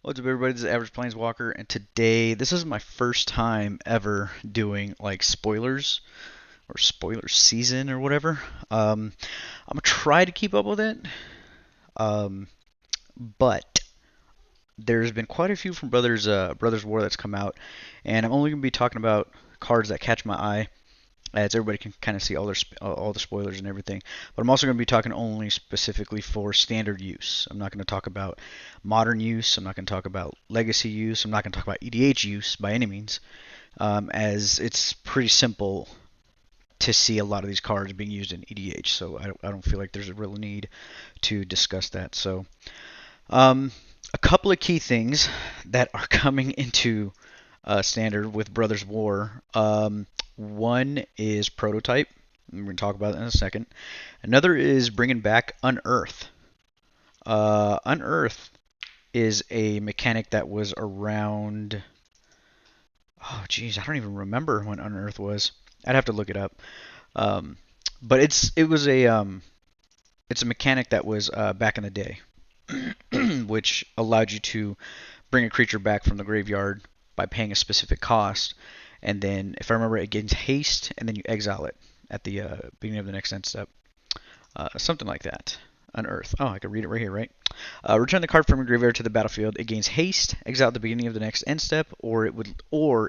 What's up, everybody? This is Average Planeswalker, and today this is my first time ever doing like spoilers or spoiler season or whatever. I'm gonna try to keep up with it, um, but there's been quite a few from Brothers War that's come out, and I'm only gonna be talking about cards that catch my eye, as everybody can kind of see all the spoilers and everything. But I'm also going to be talking only specifically for standard use. I'm not going to talk about modern use. I'm not going to talk about legacy use. I'm not going to talk about EDH use by any means, as it's pretty simple to see a lot of these cards being used in EDH. So I don't feel like there's a real need to discuss that. So um, a couple of key things that are coming into standard with Brothers War. One is Prototype. We're going to talk about that in a second. Another is bringing back Unearth. Unearth is a mechanic that was around. Oh, geez, I don't even remember when Unearth was. I'd have to look it up. Um, but it's a mechanic that was back in the day, which allowed you to bring a creature back from the graveyard by paying a specific cost, and then, if I remember, it gains haste, and then you exile it at the beginning of the next end step. Something like that. Unearth. Oh, I can read it right here, right? Return the card from your graveyard to the battlefield. It gains haste, exile at the beginning of the next end step, or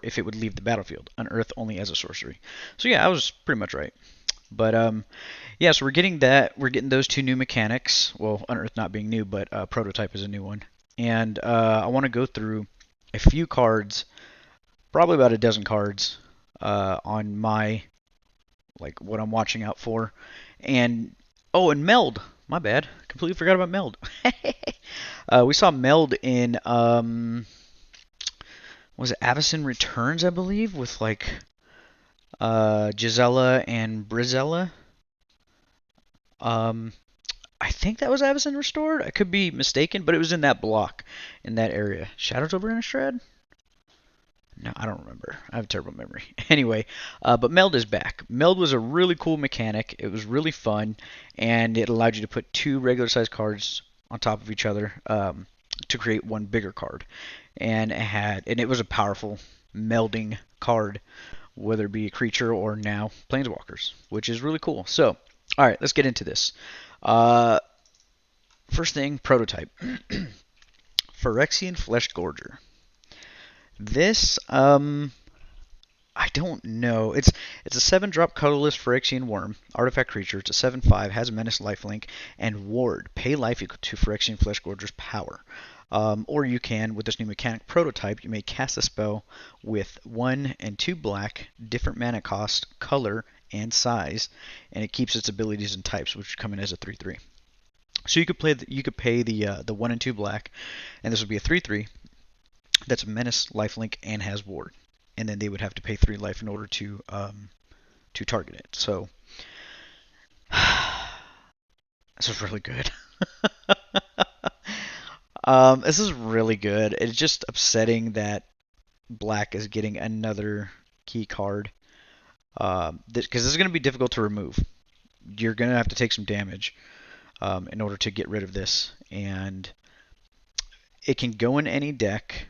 if it would leave the battlefield. Unearth only as a sorcery. So yeah, I was pretty much right. But yeah, so we're getting that. We're getting those two new mechanics. Well, Unearth not being new, but Prototype is a new one. And I want to go through a few cards, probably about a dozen cards, on my like what I'm watching out for. And oh, and Meld. My bad. Completely forgot about Meld. We saw Meld in was it Avacyn Returns, I believe, with like Gisela and Brizella. Um, I think that was Avacyn Restored. I could be mistaken, but it was in that block, in that area. Shadows over Innistrad? No, I don't remember. I have a terrible memory. Anyway, but Meld is back. Meld was a really cool mechanic. It was really fun, and it allowed you to put two regular-sized cards on top of each other to create one bigger card. And it was a powerful melding card, whether it be a creature or now planeswalkers, which is really cool. So, all right, let's get into this. Uh, First thing, Prototype. Phyrexian Fleshgorger. This, I don't know. It's a 7-drop colorless Phyrexian worm, artifact creature. It's a 7/5, has menace, lifelink, and ward. Pay life equal to Phyrexian Fleshgorger's power. Or you can, with this new mechanic Prototype, you may cast a spell with 1 and 2 black, different mana cost, color, and size, and it keeps its abilities and types, which come in as a 3/3. So you could pay the 1 and 2 black, and this would be a 3/3 that's a menace, lifelink, and has ward. And then they would have to pay 3 life in order to target it. So this is really good. This is really good. It's just upsetting that black is getting another key card. Because this is going to be difficult to remove. You're going to have to take some damage in order to get rid of this. And it can go in any deck.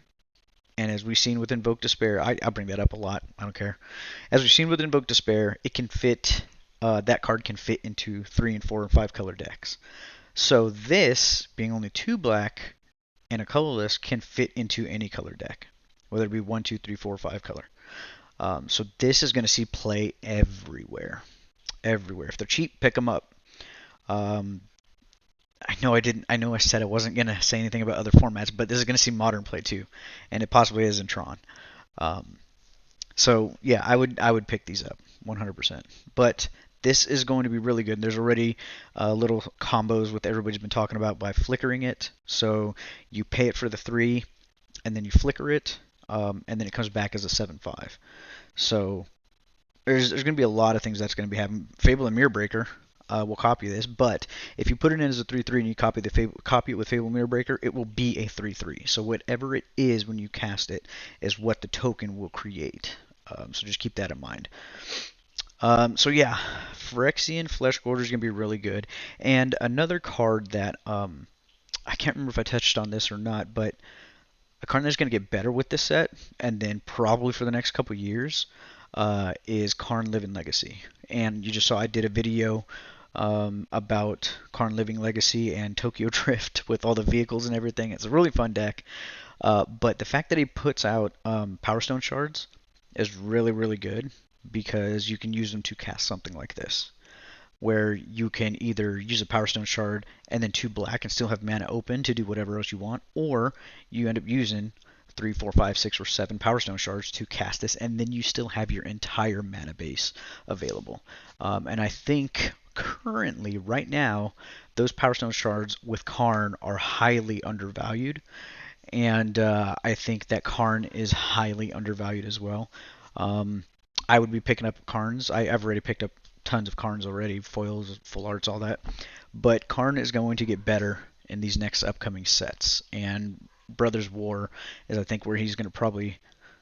And as we've seen with Invoke Despair, I'll bring that up a lot. I don't care. As we've seen with Invoke Despair, it can fit. That card can fit into 3 and 4 and 5 color decks. So this, being only 2 black and a colorless, can fit into any color deck, whether it be 1, 2, 3, 4, 5 color. So this is going to see play everywhere. Everywhere. If they're cheap, pick them up. I know I didn't. I know I said I wasn't gonna say anything about other formats, but this is gonna see modern play too, and it possibly is in Tron. Um, so yeah, I would pick these up 100%. But this is going to be really good. There's already little combos with everybody's been talking about by flickering it. So you pay it for the 3, and then you flicker it, and then it comes back as a 7/5. So there's going to be a lot of things that's going to be happening. Fable and Mirrorbreaker will copy this, but if you put it in as a 3/3 and you copy it with Fable Mirrorbreaker, it will be a 3/3. So whatever it is when you cast it is what the token will create. So just keep that in mind. So yeah, Phyrexian Fleshgorger is going to be really good. And another card that I can't remember if I touched on this or not, but a card that's going to get better with this set, and then probably for the next couple years, is Karn Living Legacy. And you just saw I did a video about Karn Living Legacy and Tokyo Drift with all the vehicles and everything. It's a really fun deck. But the fact that he puts out Power Stone shards is really, really good because you can use them to cast something like this, where you can either use a Power Stone shard and then 2 black and still have mana open to do whatever else you want, or you end up using 3, 4, 5, 6, or 7 Power Stone shards to cast this, and then you still have your entire mana base available. And I think currently, right now, those Power Stone shards with Karn are highly undervalued, and I think that Karn is highly undervalued as well. I would be picking up Karns. I've already picked up tons of Karns already, foils, full arts, all that. But Karn is going to get better in these next upcoming sets, and Brothers War is, I think, where he's going to probably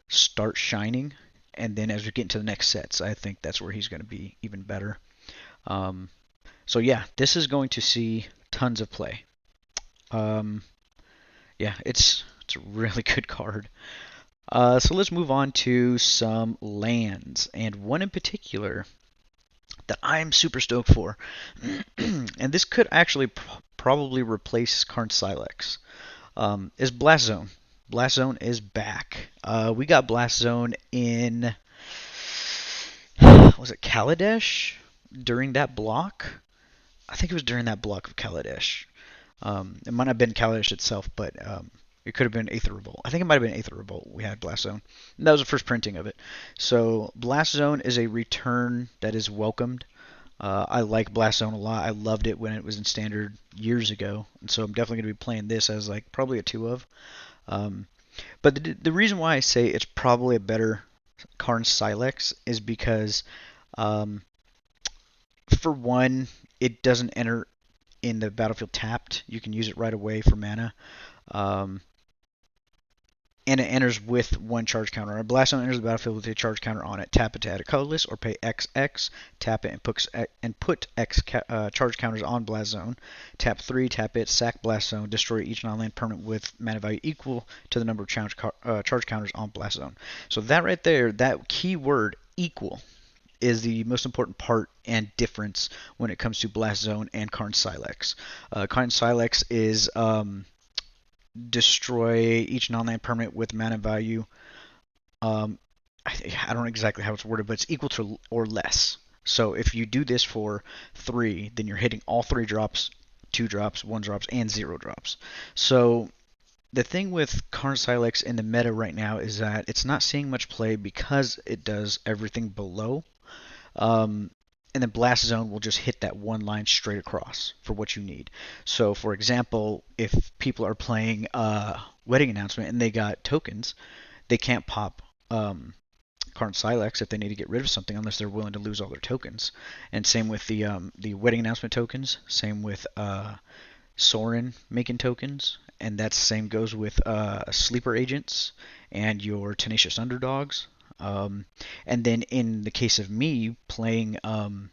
start shining, and then as we get into the next sets, I think that's where he's going to be even better. So yeah, this is going to see tons of play. Yeah, it's a really good card. So let's move on to some lands, and one in particular that I'm super stoked for, and this could actually probably replace Karn Silex, is Blast Zone. Blast Zone is back. We got Blast Zone in, was it Kaladesh? During that block? I think it was during that block of Kaladesh. It might not have been Kaladesh itself, but it could have been Aether Revolt. I think it might have been Aether Revolt. We had Blast Zone. And that was the first printing of it. So Blast Zone is a return that is welcomed. I like Blast Zone a lot. I loved it when it was in Standard years ago. And so I'm definitely going to be playing this as like probably a 2 of. But the reason why I say it's probably a better Karn Silex is because, for one, it doesn't enter in the battlefield tapped. You can use it right away for mana. And it enters with 1 charge counter. A Blast Zone enters the battlefield with a charge counter on it. Tap it to add a colorless, or pay XX, tap it and put X charge counters on Blast Zone. Tap 3, tap it, sack Blast Zone, destroy each non-land permanent with mana value equal to the number of charge counters on Blast Zone. So that right there, that keyword equal, is the most important part and difference when it comes to Blast Zone and Karn Silex. Karn Silex is destroy each non-land permanent with mana value. I don't know exactly how it's worded, but it's equal to or less. So if you do this for 3, then you're hitting all 3 drops, 2 drops, 1 drops, and 0 drops. So the thing with Karn Silex in the meta right now is that it's not seeing much play because it does everything below. And then Blast Zone will just hit that 1 line straight across for what you need. So, for example, if people are playing Wedding Announcement and they got tokens, they can't pop Karn Silex if they need to get rid of something unless they're willing to lose all their tokens. And same with the Wedding Announcement tokens. Same with Sorin making tokens. And that same goes with Sleeper Agents and your Tenacious Underdogs. And then in the case of me playing Karn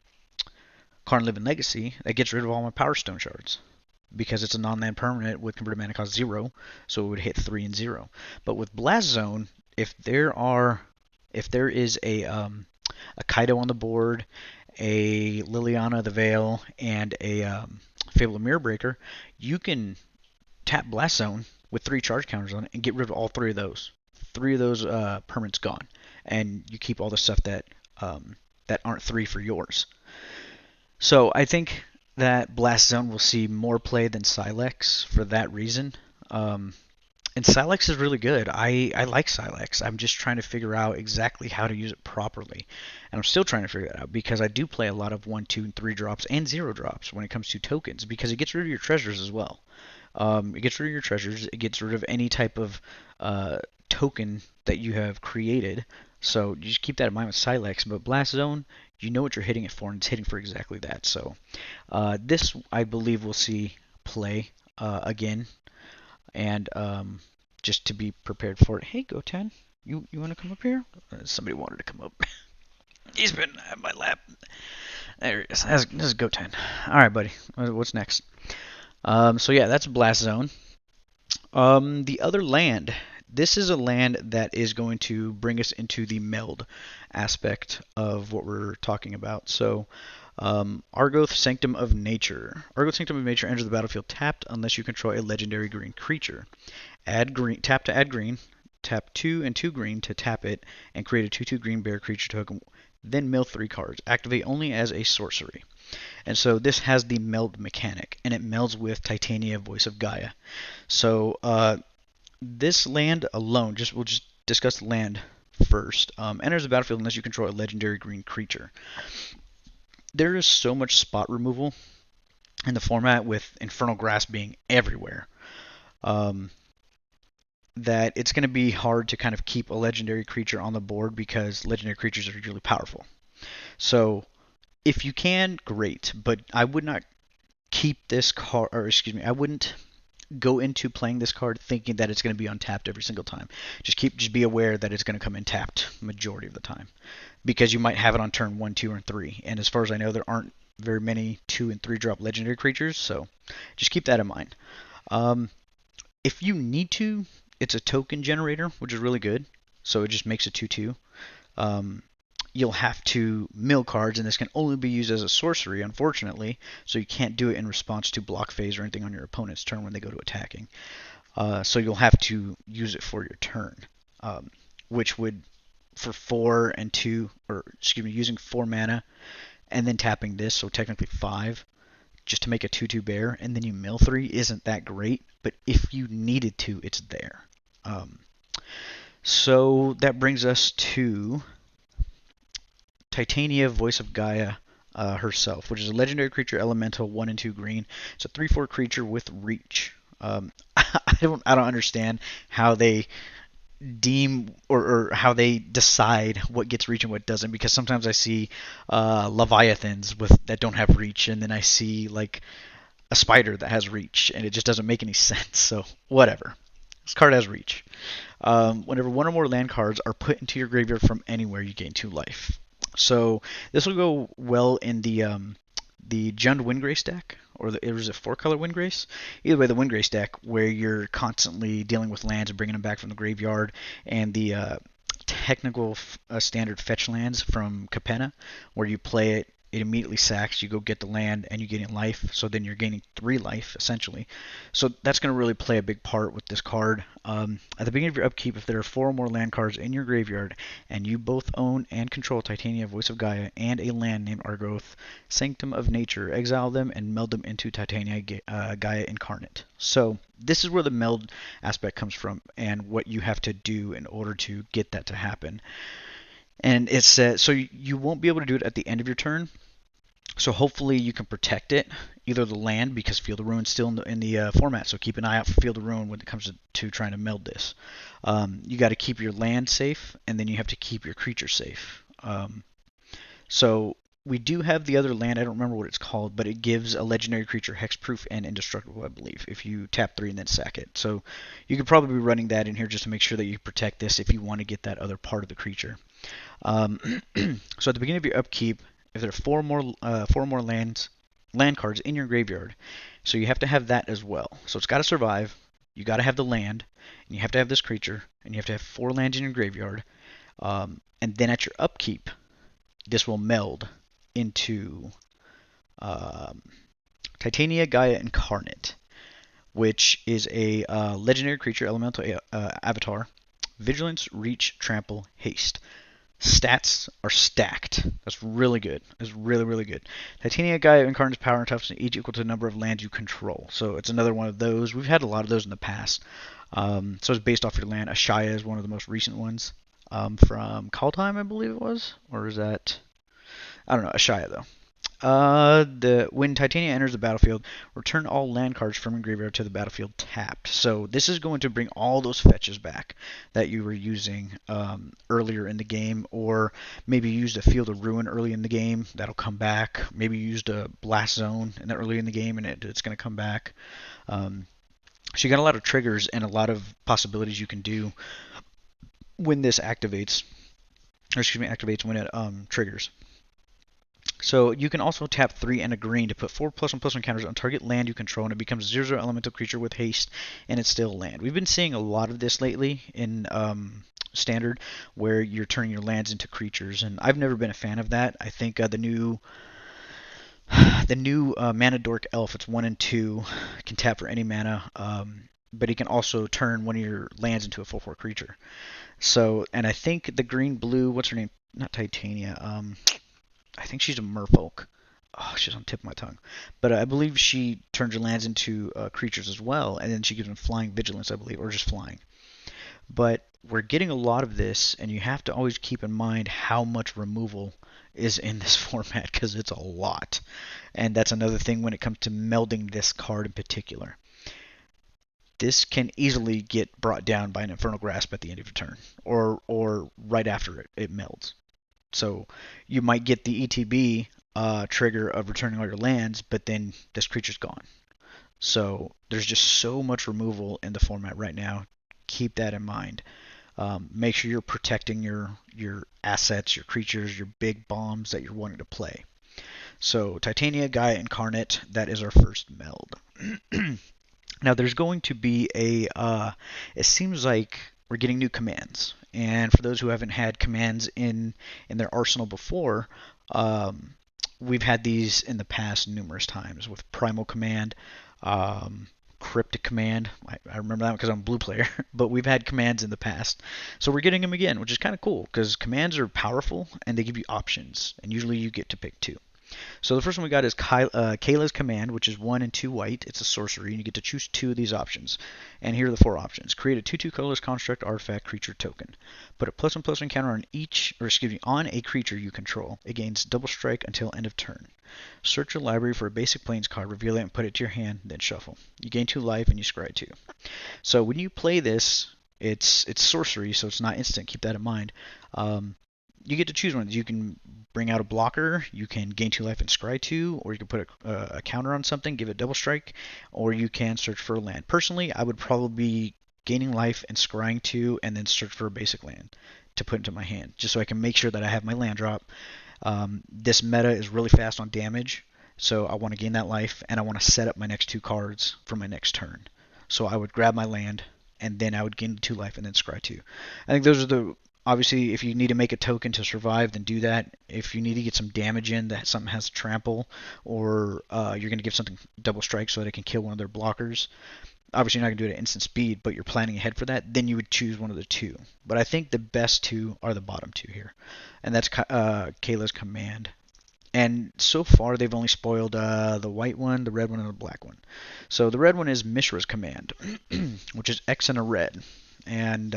Living Legacy, that gets rid of all my Power Stone shards because it's a non-land permanent with converted mana cost 0, so it would hit 3 and 0. But with Blast Zone, if there is a Kaido on the board, a Liliana of the Veil, and a Fable of Mirrorbreaker, you can tap Blast Zone with 3 charge counters on it and get rid of all 3 of those. 3 of those permanents gone, and you keep all the stuff that aren't 3 for yours. So I think that Blast Zone will see more play than Silex for that reason. And Silex is really good. I like Silex. I'm just trying to figure out exactly how to use it properly. And I'm still trying to figure that out because I do play a lot of 1, 2, and 3 drops and 0 drops when it comes to tokens because it gets rid of your treasures as well. It gets rid of your treasures. It gets rid of any type of token that you have created. So you just keep that in mind with Silex. But Blast Zone, you know what you're hitting it for, and it's hitting for exactly that. So this, I believe, will see play again. And just to be prepared for it. Hey, Goten, you want to come up here? Somebody wanted to come up. He's been at my lap. There he is. This is Goten. All right, buddy. What's next? So yeah, that's Blast Zone. The other land this is a land that is going to bring us into the meld aspect of what we're talking about. So, Argoth Sanctum of Nature. Argoth Sanctum of Nature enters the battlefield tapped unless you control a legendary green creature. Add green, tap to add green. Tap 2 and 2 green to tap it and create a 2/2 green bear creature token. Then mill 3 cards. Activate only as a sorcery. And so this has the meld mechanic, and it melds with Titania, Voice of Gaea. So this land alone, we'll just discuss the land first. Enters the battlefield unless you control a legendary green creature. There is so much spot removal in the format with Infernal Grasp being everywhere. That it's going to be hard to kind of keep a legendary creature on the board because legendary creatures are really powerful. So if you can, great, but I would not keep this card, or excuse me, I wouldn't go into playing this card thinking that it's going to be untapped every single time. Just be aware that it's going to come in tapped majority of the time because you might have it on turn 1, 2, or 3. And as far as I know, there aren't very many 2 and 3 drop legendary creatures, so just keep that in mind. If you need to, it's a token generator, which is really good. So it just makes a 2/2. You'll have to mill cards, and this can only be used as a sorcery, unfortunately. So you can't do it in response to block phase or anything on your opponent's turn when they go to attacking. So you'll have to use it for your turn, which would, for 4 and 2, or excuse me, using 4 mana and then tapping this, so technically 5, just to make a 2/2 bear, and then you mill 3 isn't that great. But if you needed to, it's there. So that brings us to Titania, Voice of Gaea herself, which is a legendary creature, elemental, 1 and 2 green. It's a 3/4 creature with reach. I don't understand how they deem or how they decide what gets reach and what doesn't, because sometimes I see Leviathans that don't have reach, and then I see like a spider that has reach, and it just doesn't make any sense. So whatever. This card has reach. Whenever 1 or more land cards are put into your graveyard from anywhere, you gain 2 life. So this will go well in the Jund Windgrace deck, or it was a 4-color Windgrace. Either way, the Windgrace deck, where you're constantly dealing with lands and bringing them back from the graveyard, and the technical standard fetch lands from Capenna, where you play it, it immediately sacks, you go get the land, and you gain life, so then you're gaining 3 life, essentially. So that's going to really play a big part with this card. At the beginning of your upkeep, if there are 4 or more land cards in your graveyard, and you both own and control Titania, Voice of Gaea, and a land named Argoth, Sanctum of Nature, exile them and meld them into Titania, Gaea Incarnate. So this is where the meld aspect comes from, and what you have to do in order to get that to happen. And it's so you won't be able to do it at the end of your turn. So hopefully you can protect it, either the land, because Field of Ruin's still in the format, so keep an eye out for Field of Ruin when it comes to trying to meld this. You got to keep your land safe, and then you have to keep your creature safe. So we do have the other land, I don't remember what it's called, but it gives a legendary creature hexproof and indestructible, I believe, if you tap 3 and then sack it. So you could probably be running that in here just to make sure that you protect this if you want to get that other part of the creature. So at the beginning of your upkeep, if there are 4 more land cards in your graveyard, so you have to have that as well. So it's got to survive. You got to have the land, and you have to have this creature, and you have to have 4 lands in your graveyard. And then at your upkeep, this will meld into Titania, Gaea Incarnate, which is a legendary creature, elemental avatar, vigilance, reach, trample, haste. Stats are stacked. That's really good. That's really, really good. Titania, Gaea Incarnate's power and toughness each equal to the number of lands you control. So it's another one of those. We've had a lot of those in the past. So it's based off your land. Ashaya is one of the most recent ones. From Kaldheim, I believe it was. Or is that... I don't know. Ashaya, though. When Titania enters the battlefield, return all land cards from your graveyard to the battlefield tapped. So this is going to bring all those fetches back that you were using earlier in the game, or maybe you used a Field of Ruin early in the game. That'll come back. Maybe you used a Blast Zone early in the game, and it's going to come back. So you got a lot of triggers and a lot of possibilities you can do when this activates. Or excuse me, activates when it triggers. So you can also tap 3 and a green to put 4+1/+1 counters on target land you control, and it becomes a 0/0 elemental creature with haste, and it's still land. We've been seeing a lot of this lately in Standard, where you're turning your lands into creatures, and I've never been a fan of that. I think the new mana dork elf, it's 1 and 2, can tap for any mana, but he can also turn one of your lands into a 4/4 creature. So, and I think the green blue, what's her name? Not Titania. I think she's a merfolk. Oh, she's on the tip of my tongue. But I believe she turns her lands into creatures as well, and then she gives them flying vigilance, I believe, or just flying. But we're getting a lot of this, and you have to always keep in mind how much removal is in this format, because it's a lot. And that's another thing when it comes to melding this card in particular. This can easily get brought down by an Infernal Grasp at the end of your turn, or right after it melds. So you might get the ETB trigger of returning all your lands, but then this creature's gone. So there's just so much removal in the format right now. Keep that in mind. Make sure you're protecting your assets, your creatures, your big bombs that you're wanting to play. So Titania, Gaea, Incarnate, that is our first meld. Now there's going to be it seems like we're getting new commands. And for those who haven't had commands in their arsenal before, we've had these in the past numerous times with Primal Command, Cryptic Command. I remember that because I'm a blue player, but we've had commands in the past. So we're getting them again, which is kind of cool because commands are powerful and they give you options, and usually you get to pick 2. So the first one we got is Kayla's Command, which is 1 and 2 white. It's a sorcery, and you get to choose 2 of these options. And here are the 4 options. Create a 2/2 colorless construct, artifact, creature, token. Put a +1/+1 counter on a creature you control. It gains double strike until end of turn. Search your library for a basic plains card, reveal it, and put it to your hand, then shuffle. You gain 2 life, and you scry 2. So when you play this, it's sorcery, so it's not instant. Keep that in mind. You get to choose one. You can bring out a blocker, you can gain 2 life and scry 2, or you can put a counter on something, give it double strike, or you can search for a land. Personally, I would probably be gaining life and scrying 2, and then search for a basic land to put into my hand, just so I can make sure that I have my land drop. This meta is really fast on damage, so I want to gain that life, and I want to set up my next 2 cards for my next turn. So I would grab my land, and then I would gain 2 life and then scry 2. I think those are obviously, if you need to make a token to survive, then do that. If you need to get some damage in, that something has trample, or you're going to give something double strike so that it can kill one of their blockers. Obviously, you're not going to do it at instant speed, but you're planning ahead for that. Then you would choose one of the 2. But I think the best 2 are the bottom 2 here, and that's Kayla's Command. And so far, they've only spoiled the white one, the red one, and the black one. So the red one is Mishra's Command, which is X and a red. And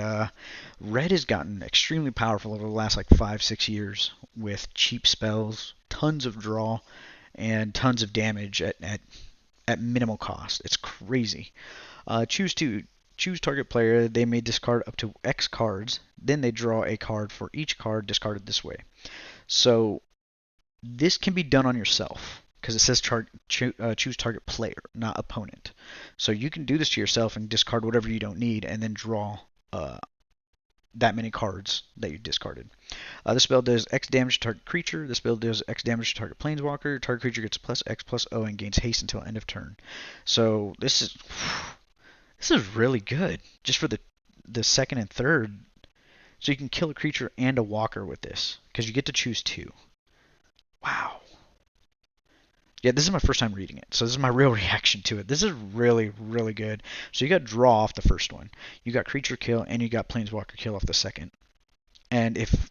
red has gotten extremely powerful over the last 5-6 years with cheap spells, tons of draw, and tons of damage at minimal cost. It's crazy. Choose target player. They may discard up to X cards. Then they draw a card for each card discarded this way. So this can be done on yourself, because it says choose target player, not opponent. So you can do this to yourself and discard whatever you don't need, and then draw that many cards that you discarded. This spell does X damage to target creature. This spell does X damage to target planeswalker. Target creature gets +X/+O and gains haste until end of turn. So this is really good, just for the second and third. So you can kill a creature and a walker with this, because you get to choose 2. Wow. Yeah, this is my first time reading it, so this is my real reaction to it. This is really, really good. So you got draw off the first one, you got creature kill, and you got planeswalker kill off the second. And if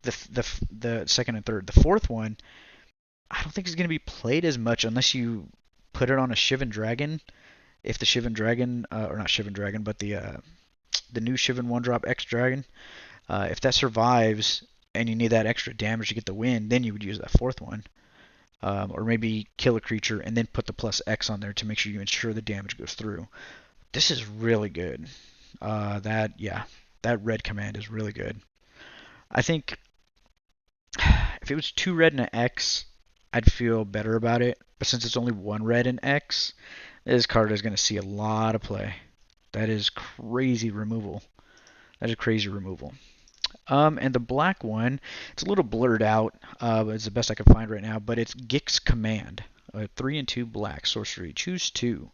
the second and third, the fourth one, I don't think it's going to be played as much unless you put it on a Shivan Dragon. If the Shivan Dragon, or not Shivan Dragon, but the new Shivan 1-drop X Dragon, if that survives and you need that extra damage to get the win, then you would use that fourth one. Or maybe kill a creature and then put the +X on there to make sure you ensure the damage goes through. This is really good. That red command is really good. I think if it was 2 red and an X, I'd feel better about it. But since it's only 1 red and X, this card is going to see a lot of play. That is crazy removal. And the black one, it's a little blurred out. It's the best I can find right now, but it's Gix Command. 3 and 2 black sorcery. Choose 2.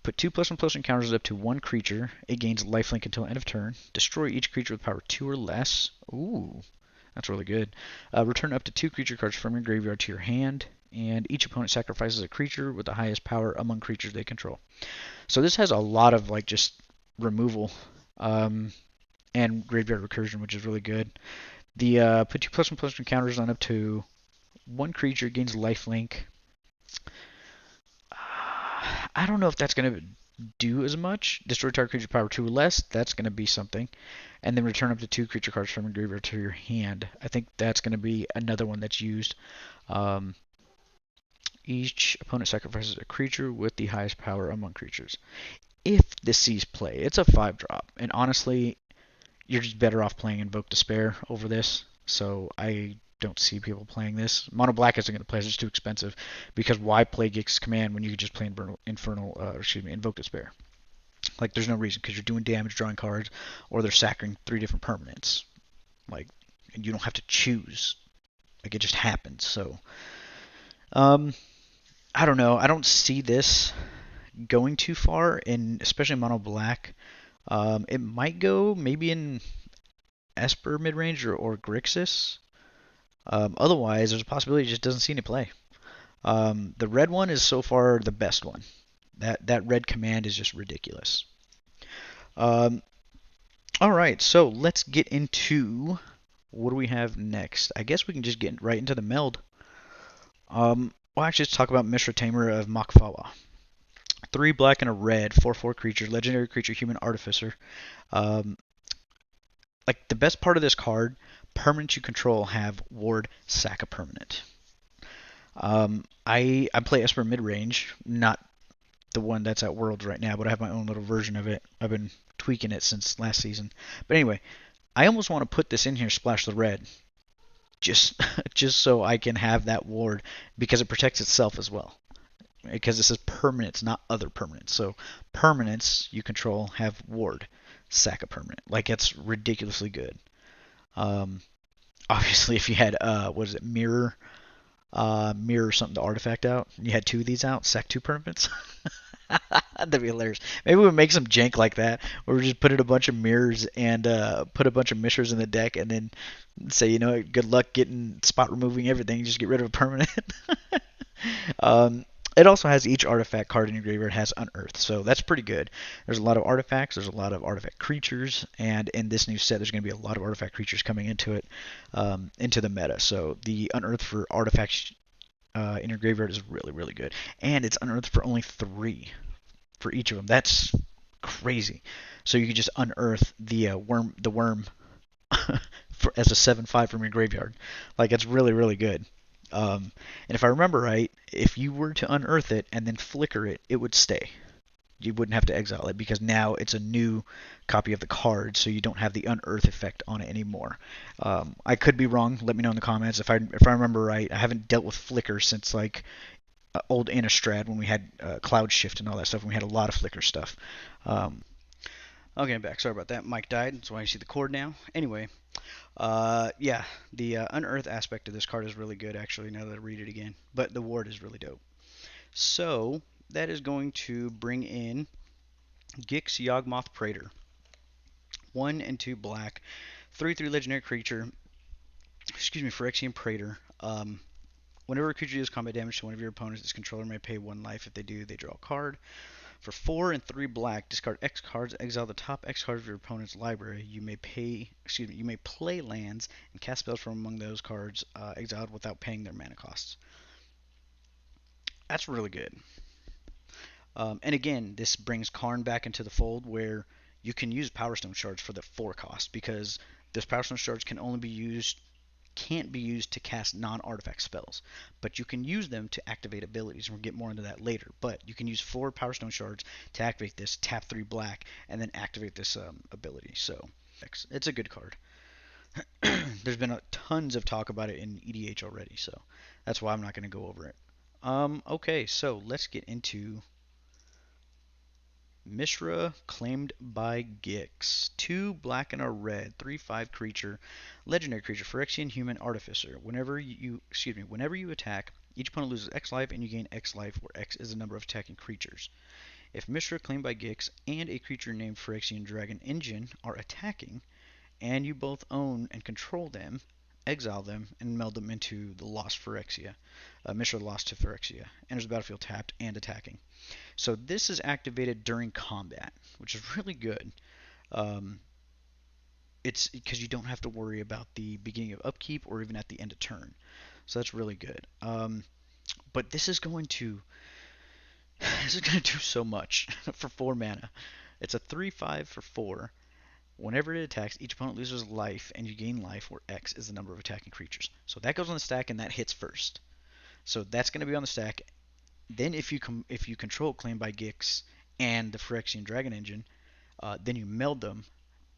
Put 2+1/+1 encounters up to one creature. It gains lifelink until end of turn. Destroy each creature with power 2 or less. Ooh, that's really good. Return up to 2 creature cards from your graveyard to your hand. And each opponent sacrifices a creature with the highest power among creatures they control. So this has a lot of like just removal and graveyard recursion, which is really good. The put 2+1/+1 encounters on up to one creature, gains lifelink. I don't know if that's going to do as much. Destroy target creature power 2 or less. That's going to be something. And then return up to 2 creature cards from your graveyard to your hand. I think that's going to be another one that's used. Each opponent sacrifices a creature with the highest power among creatures. If this sees play, it's a 5-drop. And honestly, you're just better off playing Invoke Despair over this. So I don't see people playing this. Mono Black isn't going to play. It's just too expensive. Because why play Gix Command when you could just play Invoke Despair? Like, there's no reason, because you're doing damage, drawing cards, or they're sacking 3 different permanents. Like, and you don't have to choose. Like, it just happens. So, I don't know. I don't see this going too far, especially in Mono Black. It might go maybe in Esper midrange or Grixis. Otherwise, there's a possibility it just doesn't see any play. The red one is so far the best one. That red command is just ridiculous. All right, so let's get into what do we have next. I guess we can just get right into the meld. Well, actually, let's talk about Mishra Tamer of Fawa. 3 black and a red, 4/4 creature, legendary creature, human artificer. Like the best part of this card, permanents you control have ward, sack a permanent. I play Esper midrange, not the one that's at Worlds right now, but I have my own little version of it. I've been tweaking it since last season. But anyway, I almost want to put this in here, splash the red, just just so I can have that ward because it protects itself as well. Because it says permanents, not other permanents. So permanents you control have ward, sack a permanent. Like it's ridiculously good. Obviously, if you had what is it, mirror something to artifact out, you had 2 of these out, sack 2 permanents. That'd be hilarious. Maybe we'll make some jank like that, where we just put in a bunch of mirrors and put a bunch of Mishras in the deck, and then say, you know, good luck getting spot removing everything. Just get rid of a permanent. It also has each artifact card in your graveyard has Unearth, so that's pretty good. There's a lot of artifacts, there's a lot of artifact creatures, and in this new set, there's going to be a lot of artifact creatures coming into it, into the meta. So the Unearth for artifacts in your graveyard is really, really good, and it's Unearthed for only 3 for each of them. That's crazy. So you can just unearth the worm as a 7/5 from your graveyard. Like it's really, really good. And if I remember right, if you were to unearth it and then flicker it, it would stay. You wouldn't have to exile it because now it's a new copy of the card, so you don't have the unearth effect on it anymore. I could be wrong. Let me know in the comments if I remember right. I haven't dealt with flicker since like old Innistrad when we had Cloud Shift and all that stuff. And we had a lot of flicker stuff. Okay, I'm back. Sorry about that. Mike died. That's why you see the cord now. Anyway, yeah, the unearth aspect of this card is really good, actually, now that I read it again. But the ward is really dope. So, that is going to bring in Gix Yawgmoth Praetor. 1 and 2 black. 3/3 legendary creature. Excuse me, Phyrexian Praetor. Whenever a creature deals combat damage to one of your opponents, its controller may pay 1 life. If they do, they draw a card. For 4 and 3 black, discard X cards, exile the top X cards of your opponent's library. You may play lands and cast spells from among those cards exiled without paying their mana costs. That's really good. And again, this brings Karn back into the fold where you can use Power Stone shards for the 4 cost because those Power Stone shards can't be used to cast non-artifact spells, but you can use them to activate abilities, and we'll get more into that later. But you can use 4 Power Stone shards to activate this, tap 3 black, and then activate this ability. So it's a good card. There's been tons of talk about it in EDH already, so that's why I'm not going to go over it. Okay, so let's get into Mishra, claimed by Gix. 2 black and a red, 3/5 creature, legendary creature, Phyrexian human artificer. Whenever you attack, each opponent loses X life and you gain X life, where X is the number of attacking creatures. If Mishra, claimed by Gix, and a creature named Phyrexian Dragon Engine are attacking, and you both own and control them, exile them and meld them into the lost Phyrexia. Mishra lost to Phyrexia. Enters the battlefield tapped and attacking. So this is activated during combat, which is really good. It's because you don't have to worry about the beginning of upkeep or even at the end of turn. So that's really good. But this is going to do so much for 4 mana. It's a 3/5 for 4. Whenever it attacks, each opponent loses life, and you gain life, where X is the number of attacking creatures. So that goes on the stack, and that hits first. So that's going to be on the stack. Then if you control Claim by Gix and the Phyrexian Dragon Engine, then you meld them,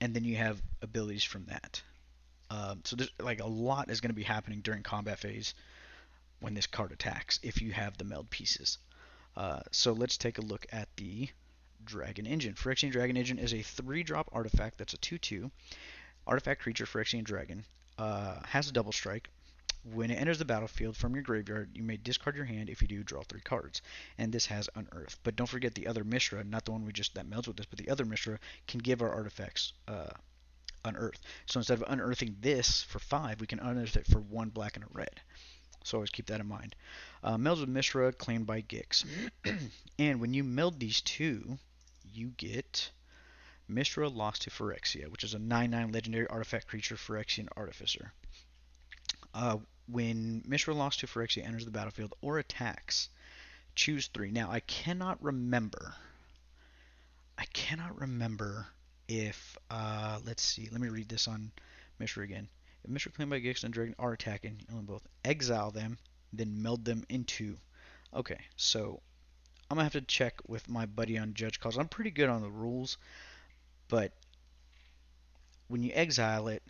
and then you have abilities from that. So there's like a lot is going to be happening during combat phase when this card attacks if you have the meld pieces. So let's take a look at the Dragon Engine. Phyrexian Dragon Engine is a 3-drop artifact that's a 2/2. Artifact creature, Phyrexian Dragon, has a double strike. When it enters the battlefield from your graveyard, you may discard your hand. If you do, draw 3 cards. And this has Unearth. But don't forget the other Mishra, not the one that melds with this, but the other Mishra can give our artifacts Unearth. So instead of unearthing this for 5, we can unearth it for 1 black and a red. So always keep that in mind. Melds with Mishra, claimed by Gix. And when you meld these two, you get Mishra lost to Phyrexia, which is a 9/9 legendary artifact creature, Phyrexian Artificer. When Mishra lost to Phyrexia enters the battlefield or attacks, choose 3. Now, I cannot remember if, let's see, let me read this on Mishra again. If Mishra, claimed by Gix and Dragon are attacking, you own both. Exile them, then meld them into. Okay, so I'm going to have to check with my buddy on Judge Calls. I'm pretty good on the rules, but when you exile it,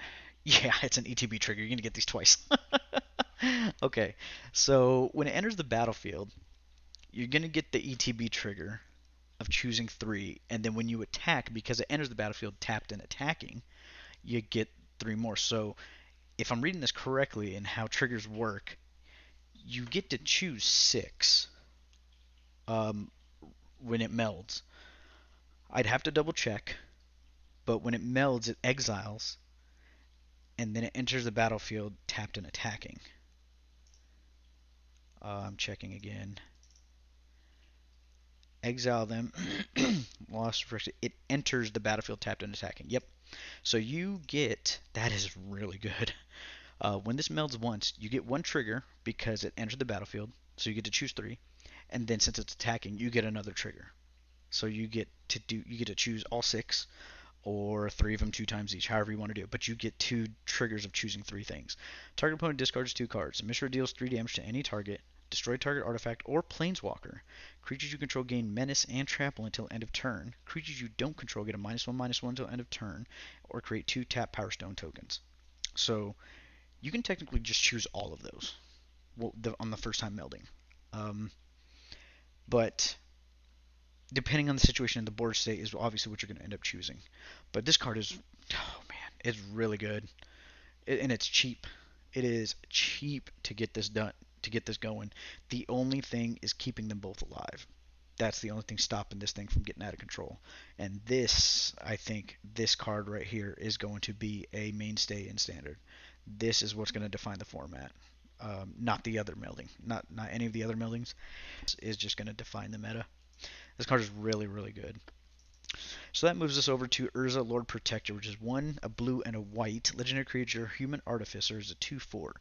yeah, it's an ETB trigger. You're going to get these twice. Okay, so when it enters the battlefield, you're going to get the ETB trigger of choosing 3, and then when you attack, because it enters the battlefield tapped and attacking, you get 3 more. So if I'm reading this correctly and how triggers work, you get to choose 6 when it melds. I'd have to double check, but when it melds, it exiles, and then it enters the battlefield tapped and attacking. I'm checking again. Exile them. Lost. It enters the battlefield tapped and attacking. Yep. So you get, that is really good. When this melds once, you get 1 trigger because it entered the battlefield. So you get to choose 3, and then since it's attacking, you get another trigger. So you get to choose all 6, or 3 of them 2 times each, however you want to do it. But you get 2 triggers of choosing 3 things. Target opponent discards 2 cards. Mishra deals 3 damage to any target. Destroy target artifact or planeswalker. Creatures you control gain menace and trample until end of turn. Creatures you don't control get a -1/-1 until end of turn, or create 2 tap Power Stone tokens. So you can technically just choose all of those on the first time melding. But depending on the situation in the board state is obviously what you're going to end up choosing. But this card is, oh man, it's really good. And it's cheap. It is cheap to get this done, to get this going. The only thing is keeping them both alive. That's the only thing stopping this thing from getting out of control. And this, I think, this card right here is going to be a mainstay in Standard. This is what's going to define the format. Not the other melding. Not any of the other meldings. This is just going to define the meta. This card is really, really good. So that moves us over to Urza, Lord Protector, which is 1, a blue, and a white. Legendary creature, Human Artificer, is a 2/4.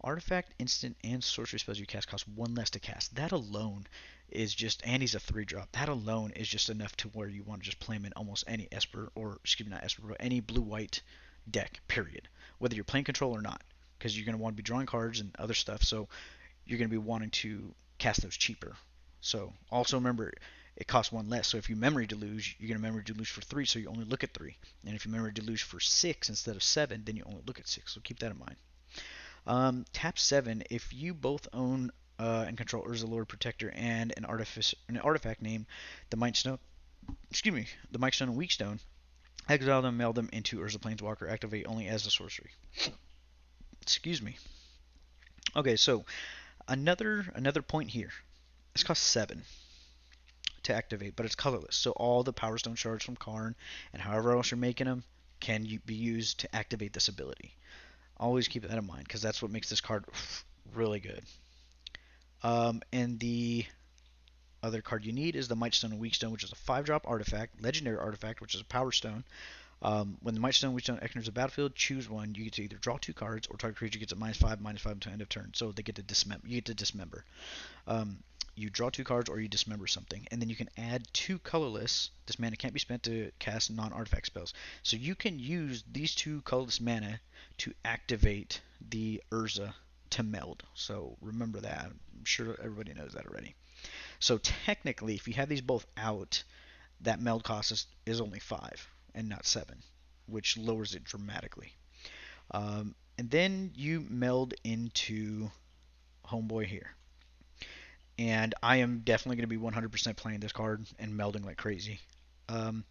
Artifact, instant, and sorcery spells you cast cost 1 less to cast. That alone is just, and he's a 3-drop. That alone is just enough to where you want to just play him in almost any Esper, or excuse me, not Esper, but any blue-white deck, period. Whether you're playing control or not, because you're going to want to be drawing cards and other stuff, so you're going to be wanting to cast those cheaper. So also remember, it costs 1 less. So if you memory deluge, you're going to memory deluge for 3, so you only look at 3. And if you memory deluge for 6 instead of 7, then you only look at 6. So keep that in mind. Tap 7. If you both own and control Urza, Lord Protector, and an artifact named the excuse me, the Mightstone and Weakstone, exile them, meld them into Urza Planeswalker, activate only as a sorcery. Excuse me. Okay, so another point here. This costs 7 to activate, but it's colorless. So all the Power Stone shards from Karn and however else you're making them can be used to activate this ability. Always keep that in mind because that's what makes this card really good. And the other card you need is the Mightstone and Weakstone, which is a 5-drop artifact, legendary artifact, which is a Power Stone. When the Mightstone and Weakstone enters the battlefield, choose one. You get to either draw 2 cards, or target creature gets a -5/-5 until end of turn. So they get to dismember. You get to dismember. You draw 2 cards, or you dismember something, and then you can add 2 colorless. This mana can't be spent to cast non-artifact spells. So you can use these 2 colorless mana to activate the Urza to meld. So remember that. I'm sure everybody knows that already. So technically, if you have these both out, that meld cost is only 5 and not 7, which lowers it dramatically. And then you meld into Homeboy here. And I am definitely going to be 100% playing this card and melding like crazy. Urza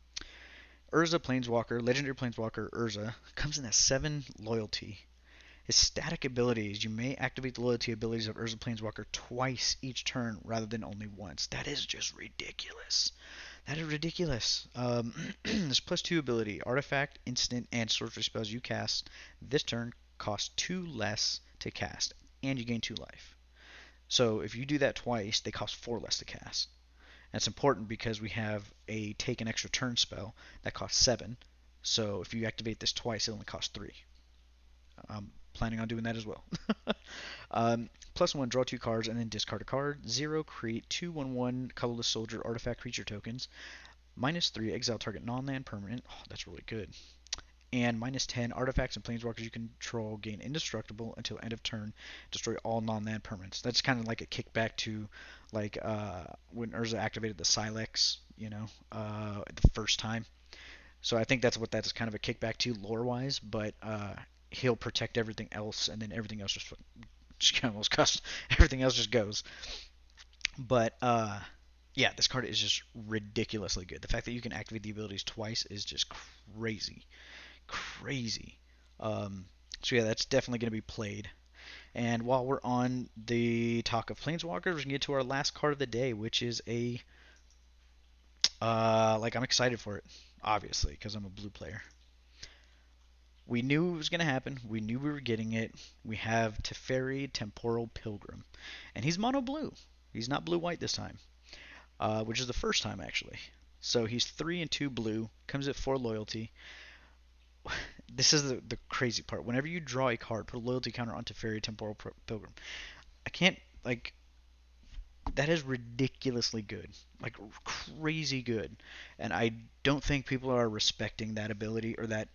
Planeswalker, Legendary Planeswalker Urza, comes in at 7 loyalty. His static abilities, you may activate the loyalty abilities of Urza Planeswalker twice each turn rather than only once. That is just ridiculous. That is ridiculous. This +2 ability, artifact, instant, and sorcery spells you cast this turn cost 2 less to cast, and you gain 2 life. So if you do that twice, they cost 4 less to cast. That's important because we have a take an extra turn spell that costs 7. So if you activate this twice, it only costs 3. I'm planning on doing that as well. +1, draw 2 cards and then discard a card. 0, create 2 1/1 colorless soldier artifact creature tokens. -3, exile target non-land permanent. Oh, that's really good. And -10, artifacts and planeswalkers you control gain indestructible until end of turn. Destroy all non-land permanents. That's kind of like a kickback to like when Urza activated the Silex, the first time. So I think that's what that's kind of a kickback to lore-wise, but he'll protect everything else, and then everything else just almost cuss. Everything else just goes. But yeah, this card is just ridiculously good. The fact that you can activate the abilities twice is just crazy. So yeah, that's definitely going to be played. And while we're on the talk of Planeswalkers, we're going to get to our last card of the day, which is a I'm excited for it, obviously, because I'm a blue player. We knew it was going to happen. We knew we were getting it. We have Teferi, Temporal, Pilgrim. And he's mono blue. He's not blue-white this time, which is the first time, actually. So he's 3 and 2 blue, comes at 4 loyalty. This is the crazy part. Whenever you draw a card, put a loyalty counter on Teferi, Temporal, Pilgrim. I can't, that is ridiculously good. Like, crazy good. And I don't think people are respecting that ability or that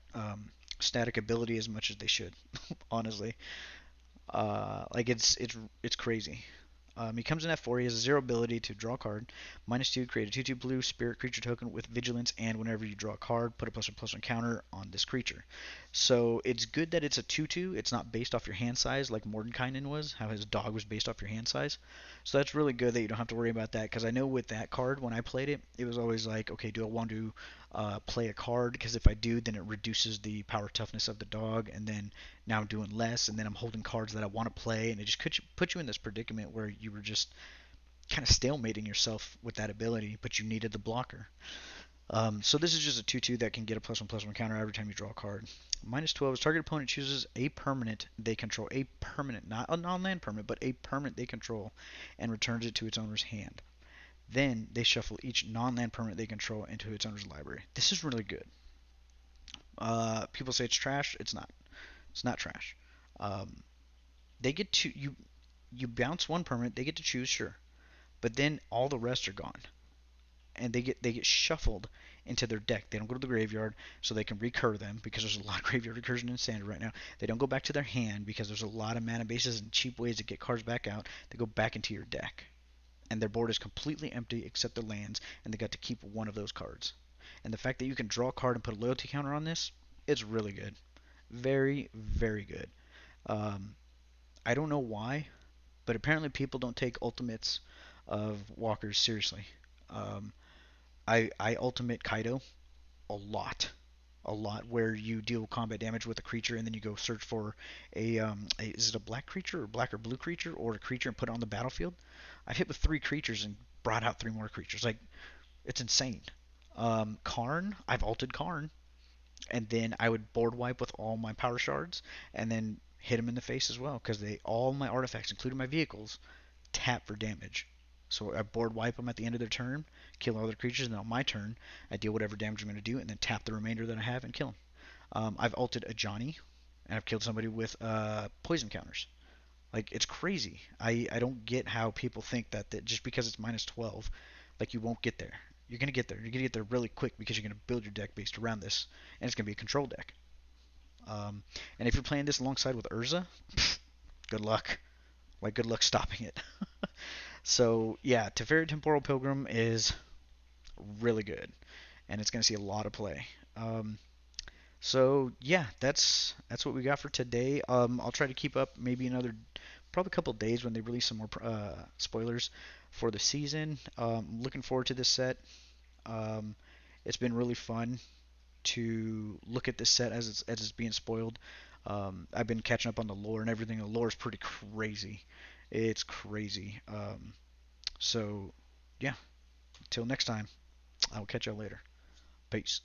static ability as much as they should, honestly. It's crazy. He comes in at 4. He has a 0 ability to draw a card. -2, create a 2/2 blue spirit creature token with vigilance, and whenever you draw a card, put a +1/+1 counter on this creature. So it's good that it's a 2/2. It's not based off your hand size like Mordenkainen was, how his dog was based off your hand size. So that's really good that you don't have to worry about that, because I know with that card, when I played it, it was always like, okay, do I want to play a card? Because if I do, then it reduces the power toughness of the dog, and then now I'm doing less, and then I'm holding cards that I want to play, and it just put you in this predicament where you were just kind of stalemating yourself with that ability, but you needed the blocker. So this is just a 2/2 that can get a +1/+1 counter every time you draw a card. -12 is target opponent chooses a permanent they control, a permanent, not a non-land permanent, but a permanent they control, and returns it to its owner's hand. Then they shuffle each non-land permanent they control into its owner's library. This is really good. People say it's trash. It's not. It's not trash. They get to you bounce one permanent. They get to choose, sure, but then all the rest are gone, and they get shuffled into their deck. They don't go to the graveyard, so they can recur them, because there's a lot of graveyard recursion in Standard right now. They don't go back to their hand because there's a lot of mana bases and cheap ways to get cards back out. They go back into your deck, and their board is completely empty except their lands, and they got to keep one of those cards. And the fact that you can draw a card and put a loyalty counter on this, it's really good. Very, very good. I don't know why, but apparently people don't take ultimates of walkers seriously. I ultimate Kaido a lot, where you deal combat damage with a creature and then you go search for is it a black creature or black or blue creature or a creature and put it on the battlefield. I've hit with 3 creatures and brought out 3 more creatures. Like, it's insane. Karn, I've ulted Karn, and then I would board wipe with all my power shards, and then hit him in the face as well, because they all my artifacts, including my vehicles, tap for damage. So I board wipe them at the end of their turn, kill all their creatures, and then on my turn, I deal whatever damage I'm going to do, and then tap the remainder that I have and kill them. I've ulted a Johnny, and I've killed somebody with poison counters. Like, it's crazy. I don't get how people think that just because it's minus 12, like, you won't get there. You're going to get there. You're going to get there really quick because you're going to build your deck based around this, and it's going to be a control deck. And if you're playing this alongside with Urza, good luck. Like, good luck stopping it. So, yeah, Teferi Temporal Pilgrim is really good, and it's going to see a lot of play. So yeah, that's what we got for today. I'll try to keep up maybe another probably a couple days when they release some more spoilers for the season. Looking forward to this set. Um, it's been really fun to look at this set as it's being spoiled. I've been catching up on the lore and everything. The lore is pretty crazy. It's crazy. So yeah, until next time, I'll catch y'all later. Peace.